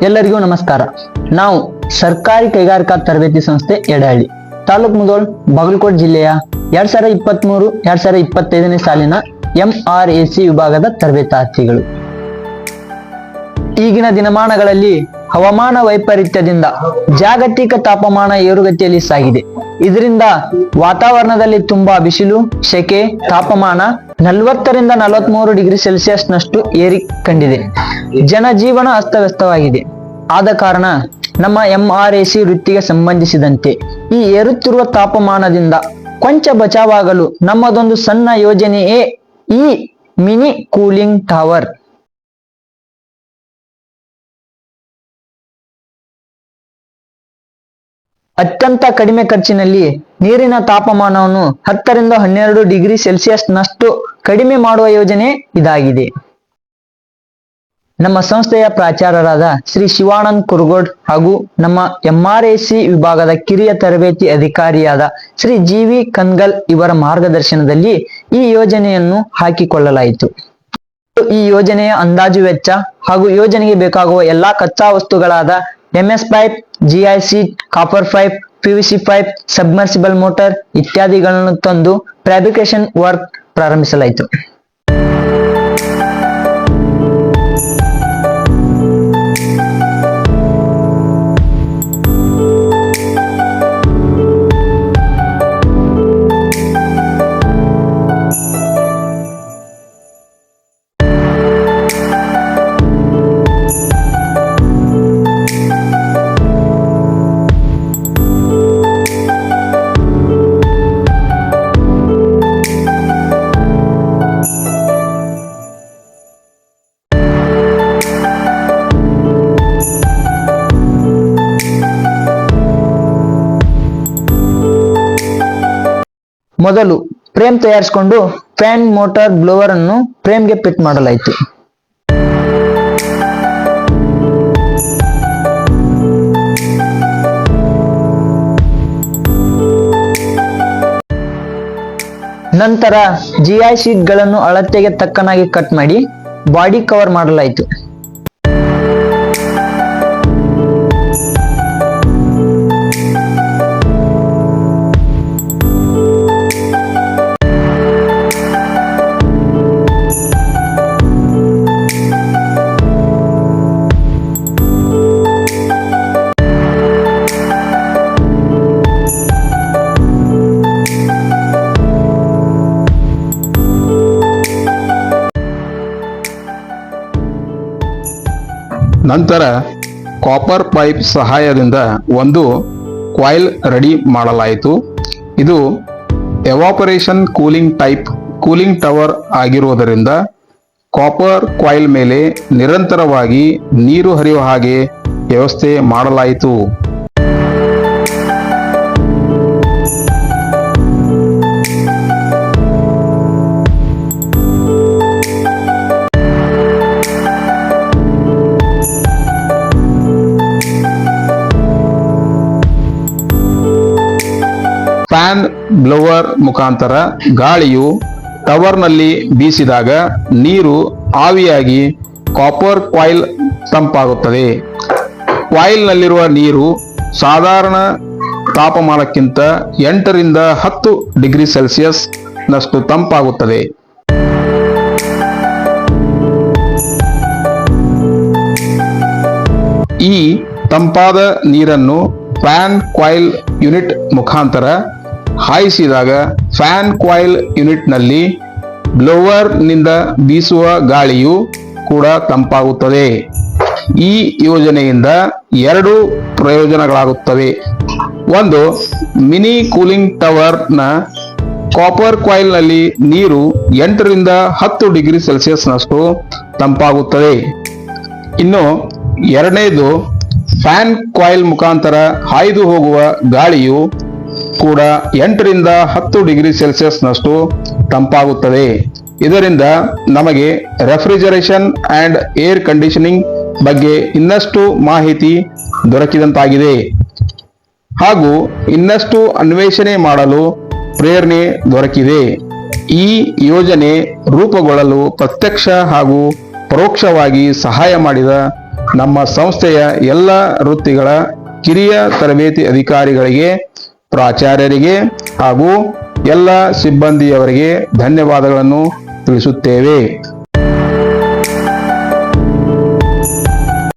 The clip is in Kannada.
ಎಲ್ಲರಿಗೂ ನಮಸ್ಕಾರ. ನಾವು ಸರ್ಕಾರಿ ಕೈಗಾರಿಕಾ ತರಬೇತಿ ಸಂಸ್ಥೆ ಯಡಹಳ್ಳಿ, ತಾಲೂಕು ಮುಧೋಳ್, ಬಾಗಲಕೋಟೆ ಜಿಲ್ಲೆಯ 2023-2025 ಸಾಲಿನ MRAC ವಿಭಾಗದ ತರಬೇತಾರ್ಥಿಗಳು. ಈಗಿನ ದಿನಮಾನಗಳಲ್ಲಿ ಹವಾಮಾನ ವೈಪರೀತ್ಯದಿಂದ ಜಾಗತಿಕ ತಾಪಮಾನ ಏರುಗತಿಯಲ್ಲಿ ಸಾಗಿದೆ. ಇದರಿಂದ ವಾತಾವರಣದಲ್ಲಿ ತುಂಬಾ ಬಿಸಿಲು, ಸೆಕೆ, ತಾಪಮಾನ 40ರಿಂದ 43 ಡಿಗ್ರಿ ಸೆಲ್ಸಿಯಸ್ ನಷ್ಟು ಏರಿ ಕಂಡಿದೆ. ಜನಜೀವನ ಅಸ್ತವ್ಯಸ್ತವಾಗಿದೆ. ಆದ ಕಾರಣ ನಮ್ಮ MRAC ವೃತ್ತಿಗೆ ಸಂಬಂಧಿಸಿದಂತೆ ಈ ಏರುತ್ತಿರುವ ತಾಪಮಾನದಿಂದ ಕೊಂಚ ಬಚಾವಾಗಲು ನಮ್ಮದೊಂದು ಸಣ್ಣ ಯೋಜನೆಯೇ ಈ ಮಿನಿ ಕೂಲಿಂಗ್ ಟವರ್. ಅತ್ಯಂತ ಕಡಿಮೆ ಖರ್ಚಿನಲ್ಲಿ ನೀರಿನ ತಾಪಮಾನವನ್ನು 10ರಿಂದ 12 ಡಿಗ್ರಿ ಸೆಲ್ಸಿಯಸ್ ನಷ್ಟು ಕಡಿಮೆ ಮಾಡುವ ಯೋಜನೆ ಇದಾಗಿದೆ. ನಮ್ಮ ಸಂಸ್ಥೆಯ ಪ್ರಾಚಾರ್ಯರಾದ ಶ್ರೀ ಶಿವಾನಂದ್ ಕುರುಗೋಡ್ ಹಾಗೂ ನಮ್ಮ MRAC ವಿಭಾಗದ ಕಿರಿಯ ತರಬೇತಿ ಅಧಿಕಾರಿಯಾದ ಶ್ರೀ GV ಕನ್ಗಲ್ ಇವರ ಮಾರ್ಗದರ್ಶನದಲ್ಲಿ ಈ ಯೋಜನೆಯನ್ನು ಹಾಕಿಕೊಳ್ಳಲಾಯಿತು. ಈ ಯೋಜನೆಯ ಅಂದಾಜು ವೆಚ್ಚ ಹಾಗೂ ಯೋಜನೆಗೆ ಬೇಕಾಗುವ ಎಲ್ಲಾ ಕಚ್ಚಾ ವಸ್ತುಗಳಾದ MS pipe, GI sheet, copper pipe, PVC pipe, submersible motor ಇತ್ಯಾದಿಗಳನ್ನು ತಂದು ಫ್ಯಾಬ್ರಿಕೇಶನ್ ವರ್ಕ್ ಪ್ರಾರಂಭಿಸಲಾಯಿತು. ಮೊದಲು ಫ್ರೇಮ್ ತಯಾರಿಸಿಕೊಂಡು ಫ್ಯಾನ್, ಮೋಟಾರ್, ಬ್ಲೋವರ್ ಅನ್ನು ಫ್ರೇಮ್ಗೆ ಫಿಟ್ ಮಾಡಲಾಯಿತು. ನಂತರ GI ಶೀಟ್ ಗಳನ್ನು ಅಳತೆಗೆ ತಕ್ಕನಾಗಿ ಕಟ್ ಮಾಡಿ ಬಾಡಿ ಕವರ್ ಮಾಡಲಾಯಿತು. ನಂತರ ಕಾಪರ್ ಪೈಪ್ ಸಹಾಯದಿಂದ ಒಂದು ಕಾಯಿಲ್ ರೆಡಿ ಮಾಡಲಾಯಿತು. ಇದು evaporation cooling type cooling tower ಆಗಿರುವುದರಿಂದ ಕಾಪರ್ ಕಾಯಿಲ್ ಮೇಲೆ ನಿರಂತರವಾಗಿ ನೀರು ಹರಿಯುವ ಹಾಗೆ ವ್ಯವಸ್ಥೆ ಮಾಡಲಾಯಿತು. ಫ್ಯಾನ್, ಬ್ಲೋವರ್ ಮುಖಾಂತರ ಗಾಳಿಯು ಟವರ್ನಲ್ಲಿ ಬೀಸಿದಾಗ ನೀರು ಆವಿಯಾಗಿ ಕಾಪರ್ ಕಾಯಿಲ್ ತಂಪಾಗುತ್ತದೆ. ಕಾಯಿಲ್ನಲ್ಲಿರುವ ನೀರು ಸಾಧಾರಣ ತಾಪಮಾನಕ್ಕಿಂತ 8ರಿಂದ 10 ಡಿಗ್ರಿ ಸೆಲ್ಸಿಯಸ್ ನಷ್ಟು ತಂಪಾಗುತ್ತದೆ. ಈ ತಂಪಾದ ನೀರನ್ನು ಫ್ಯಾನ್ ಕಾಯಿಲ್ ಯೂನಿಟ್ ಮುಖಾಂತರ ಹಾಯಿಸಿದಾಗ ಫ್ಯಾನ್ ಕಾಯಿಲ್ ಯೂನಿಟ್ನಲ್ಲಿ ಬ್ಲೋವರ್ ನಿಂದ ಬೀಸುವ ಗಾಳಿಯು ಕೂಡ ತಂಪಾಗುತ್ತದೆ. ಈ ಯೋಜನೆಯಿಂದ 2 ಪ್ರಯೋಜನಗಳಾಗುತ್ತವೆ. ಒಂದು, ಮಿನಿ ಕೂಲಿಂಗ್ ಟವರ್ನ ಕಾಪರ್ ಕಾಯಿಲ್ನಲ್ಲಿ ನೀರು 8ರಿಂದ 10 ಡಿಗ್ರಿ ಸೆಲ್ಸಿಯಸ್ ನಷ್ಟು ತಂಪಾಗುತ್ತದೆ. ಇನ್ನು ಎರಡನೇದು, ಫ್ಯಾನ್ ಕಾಯಿಲ್ ಮುಖಾಂತರ ಹಾಯ್ದು ಹೋಗುವ ಗಾಳಿಯು ಕೂಡ 8ರಿಂದ 10 ಡಿಗ್ರಿ ಸೆಲ್ಸಿಯಸ್ ನಷ್ಟು ತಂಪಾಗುತ್ತದೆ. ಇದರಿಂದ ನಮಗೆ ರೆಫ್ರಿಜರೇಷನ್ ಅಂಡ್ ಏರ್ ಕಂಡೀಷನಿಂಗ್ ಬಗ್ಗೆ ಇನ್ನಷ್ಟು ಮಾಹಿತಿ ದೊರಕಿದಂತಾಗಿದೆ ಹಾಗೂ ಇನ್ನಷ್ಟು ಅನ್ವೇಷಣೆ ಮಾಡಲು ಪ್ರೇರಣೆ ದೊರಕಿದೆ. ಈ ಯೋಜನೆ ರೂಪುಗೊಳ್ಳಲು ಪ್ರತ್ಯಕ್ಷ ಹಾಗೂ ಪರೋಕ್ಷವಾಗಿ ಸಹಾಯ ಮಾಡಿದ ನಮ್ಮ ಸಂಸ್ಥೆಯ ಎಲ್ಲ ವೃತ್ತಿಗಳ ಕಿರಿಯ ತರಬೇತಿ ಅಧಿಕಾರಿಗಳಿಗೆ, ಪ್ರಾಚಾರ್ಯರಿಗೆ ಹಾಗೂ ಎಲ್ಲ ಸಿಬ್ಬಂದಿಯವರಿಗೆ ಧನ್ಯವಾದಗಳನ್ನು ತಿಳಿಸುತ್ತೇವೆ.